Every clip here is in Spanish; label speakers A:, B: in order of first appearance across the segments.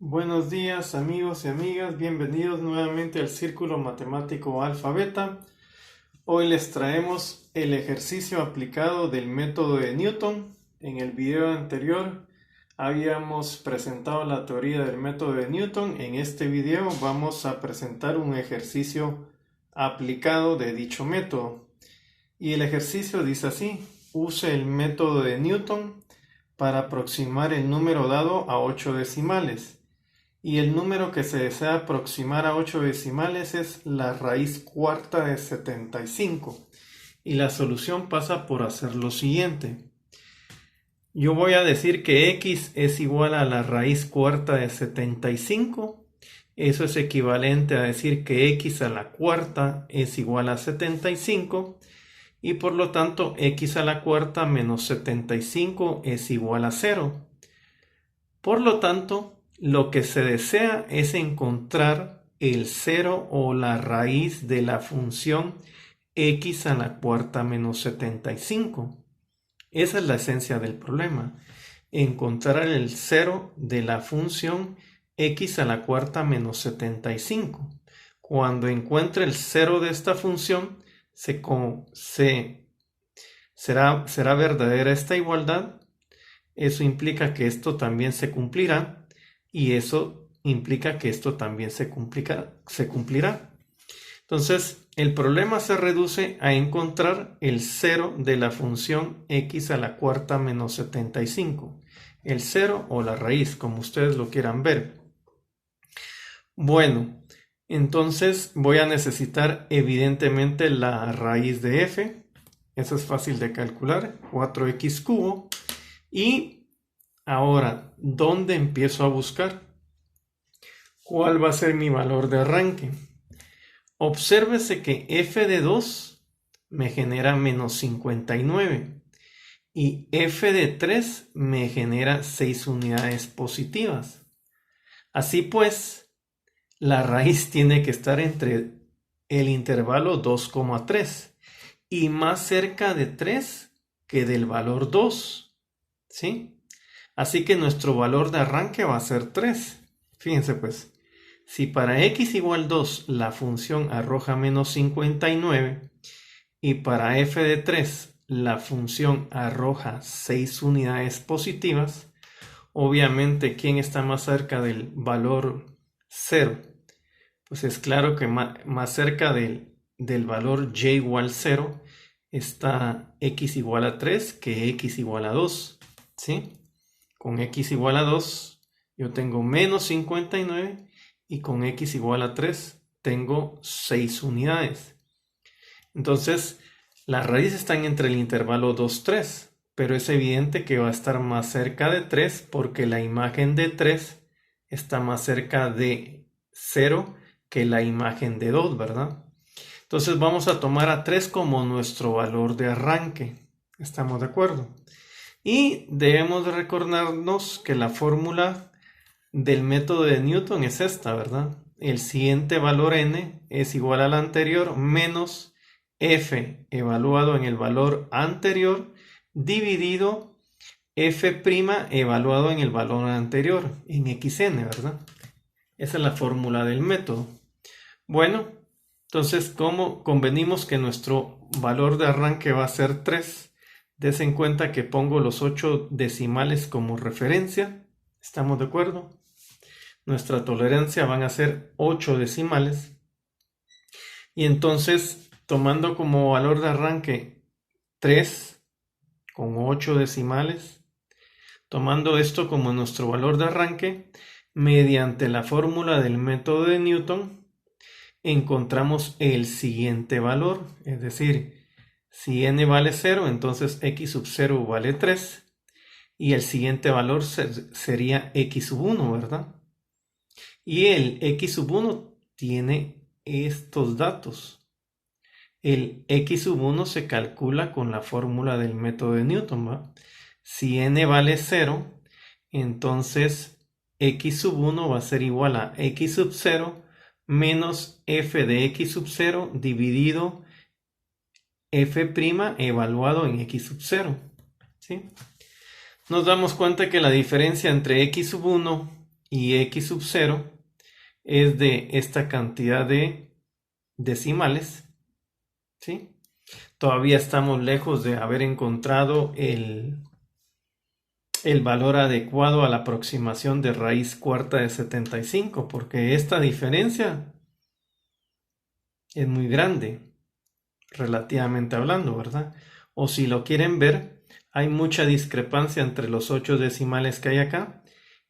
A: Buenos días amigos y amigas, bienvenidos nuevamente al Círculo Matemático Alfa Beta. Hoy les traemos el ejercicio aplicado del método de Newton. En el video anterior habíamos presentado la teoría del método de Newton. En este video vamos a presentar un ejercicio aplicado de dicho método. Y el ejercicio dice así: use el método de Newton para aproximar el número dado a 8 decimales. Y el número que se desea aproximar a 8 decimales es la raíz cuarta de 75. Y la solución pasa por hacer lo siguiente. Yo voy a decir que x es igual a la raíz cuarta de 75. Eso es equivalente a decir que x a la cuarta es igual a 75. Y por lo tanto x a la cuarta menos 75 es igual a 0. Por lo tanto, lo que se desea es encontrar el 0 o la raíz de la función x a la cuarta menos 75. Esa es la esencia del problema. Encontrar el 0 de la función x a la cuarta menos 75. Cuando encuentre el 0 de esta función, será verdadera esta igualdad. Eso implica que esto también se cumplirá y eso implica que esto también se cumplirá. Entonces, el problema se reduce a encontrar el 0 de la función x a la cuarta menos 75. El 0 o la raíz, como ustedes lo quieran ver. Bueno, entonces voy a necesitar evidentemente la raíz de f. Eso es fácil de calcular, 4x cubo. Y ahora, ¿dónde empiezo a buscar? ¿Cuál va a ser mi valor de arranque? Obsérvese que f de 2 me genera menos 59 y f de 3 me genera 6 unidades positivas. Así pues, la raíz tiene que estar entre el intervalo 2,3 y más cerca de 3 que del valor 2. ¿Sí? Así que nuestro valor de arranque va a ser 3. Fíjense pues, si para x igual 2 la función arroja menos 59 y para f de 3 la función arroja 6 unidades positivas, obviamente, ¿quién está más cerca del valor 0? Pues es claro que más cerca del valor y igual 0 está x igual a 3 que x igual a 2. ¿Sí? Con x igual a 2 yo tengo menos 59 y con x igual a 3 tengo 6 unidades. Entonces, las raíces están entre el intervalo 2, 3, pero es evidente que va a estar más cerca de 3 porque la imagen de 3 está más cerca de 0 que la imagen de 2, ¿verdad? Entonces vamos a tomar a 3 como nuestro valor de arranque. ¿Estamos de acuerdo? Y debemos recordarnos que la fórmula del método de Newton es esta, ¿verdad? El siguiente valor n es igual al anterior menos f evaluado en el valor anterior dividido f' evaluado en el valor anterior, en xn, ¿verdad? Esa es la fórmula del método. Bueno, entonces, como convenimos que nuestro valor de arranque va a ser 3, des en cuenta que pongo los 8 decimales como referencia. ¿Estamos de acuerdo? Nuestra tolerancia van a ser 8 decimales. Y entonces, tomando como valor de arranque 3 con 8 decimales, tomando esto como nuestro valor de arranque, mediante la fórmula del método de Newton, encontramos el siguiente valor, es decir, si n vale 0, entonces x sub 0 vale 3. Y el siguiente valor sería x sub 1, ¿verdad? Y el x sub 1 tiene estos datos. El x sub 1 se calcula con la fórmula del método de Newton, ¿va? Si n vale 0, entonces x sub 1 va a ser igual a x sub 0 menos f de x sub 0 dividido f' evaluado en x sub 0. ¿Sí? Nos damos cuenta que la diferencia entre x sub 1 y x sub 0 es de esta cantidad de decimales, ¿sí? Todavía estamos lejos de haber encontrado el valor adecuado a la aproximación de raíz cuarta de 75, porque esta diferencia es muy grande, relativamente hablando, ¿verdad? O si lo quieren ver, hay mucha discrepancia entre los 8 decimales que hay acá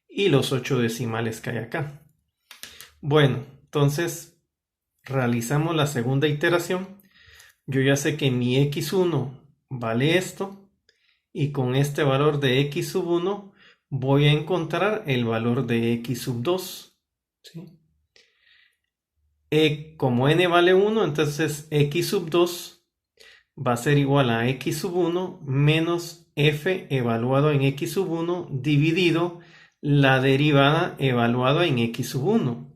A: y los 8 decimales que hay acá. Bueno, entonces realizamos la segunda iteración. Yo ya sé que mi x1 vale esto, y con este valor de x sub 1 voy a encontrar el valor de x sub 2. ¿Sí? Como n vale 1, entonces x sub 2 va a ser igual a x sub 1 menos f evaluado en x sub 1 dividido la derivada evaluada en x sub 1.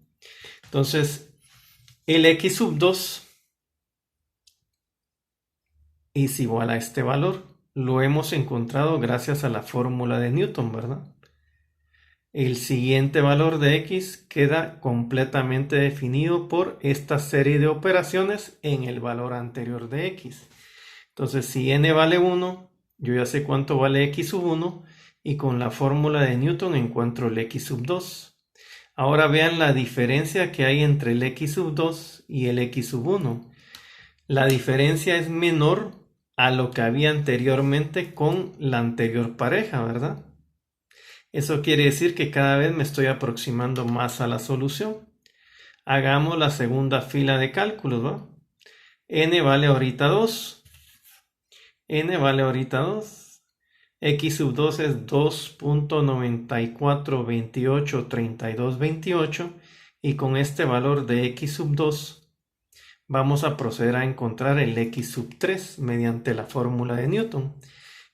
A: Entonces, el x sub 2 es igual a este valor. Lo hemos encontrado gracias a la fórmula de Newton, ¿verdad? El siguiente valor de x queda completamente definido por esta serie de operaciones en el valor anterior de x. Entonces, si n vale 1, yo ya sé cuánto vale x sub 1 y con la fórmula de Newton encuentro el x sub 2. Ahora vean la diferencia que hay entre el x sub 2 y el x sub 1. La diferencia es menor a lo que había anteriormente con la anterior pareja, ¿verdad? Eso quiere decir que cada vez me estoy aproximando más a la solución. Hagamos la segunda fila de cálculos, ¿va? N vale ahorita 2. N vale ahorita 2. X sub 2 es 2.94283228 y con este valor de x sub 2 vamos a proceder a encontrar el x sub 3 mediante la fórmula de Newton.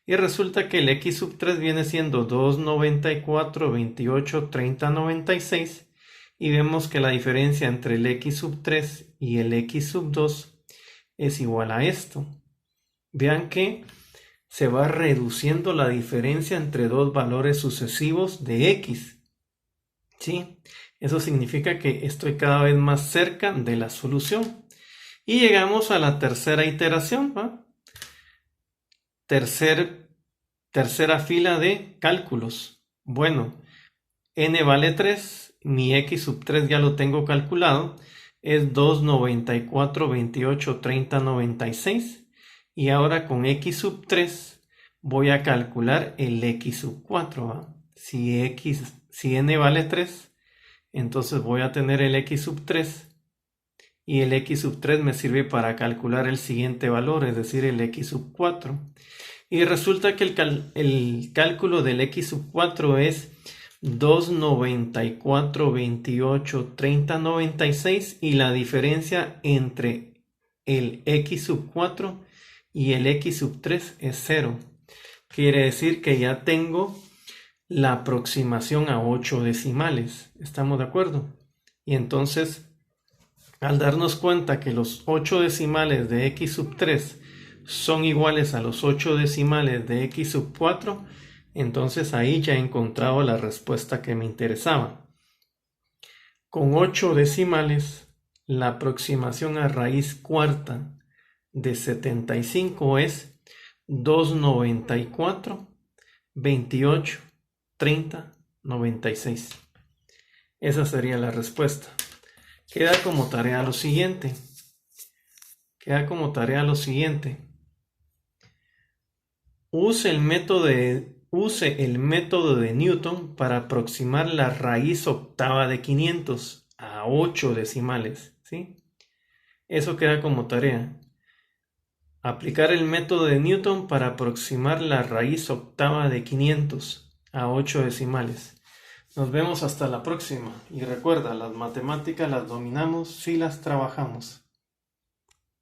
A: Y resulta que el x sub 3 viene siendo 2.94283096 y vemos que la diferencia entre el x sub 3 y el x sub 2 es igual a esto. Vean que se va reduciendo la diferencia entre dos valores sucesivos de x. ¿Sí? Eso significa que estoy cada vez más cerca de la solución. Y llegamos a la tercera iteración, ¿va? Tercera fila de cálculos. Bueno, n vale 3, mi x sub 3 ya lo tengo calculado, es 2.94283096. Y ahora con x sub 3 voy a calcular el x sub 4. ¿Va? Si n vale 3, entonces voy a tener el x sub 3. Y el x sub 3 me sirve para calcular el siguiente valor, es decir, el x sub 4. Y resulta que el cálculo del x sub 4 es 2.94283096 y la diferencia entre el x sub 4 y el x sub 3 es 0. Quiere decir que ya tengo la aproximación a 8 decimales. ¿Estamos de acuerdo? Y entonces, al darnos cuenta que los 8 decimales de x sub 3 son iguales a los 8 decimales de x sub 4, entonces ahí ya he encontrado la respuesta que me interesaba. Con 8 decimales, la aproximación a raíz cuarta de 75 es 2.94283096. Esa sería la respuesta. Queda como tarea lo siguiente. Use el método de Newton para aproximar la raíz octava de 500 a 8 decimales. ¿Sí? Eso queda como tarea. Aplicar el método de Newton para aproximar la raíz octava de 500 a 8 decimales. Nos vemos hasta la próxima. Y recuerda, las matemáticas las dominamos si las trabajamos.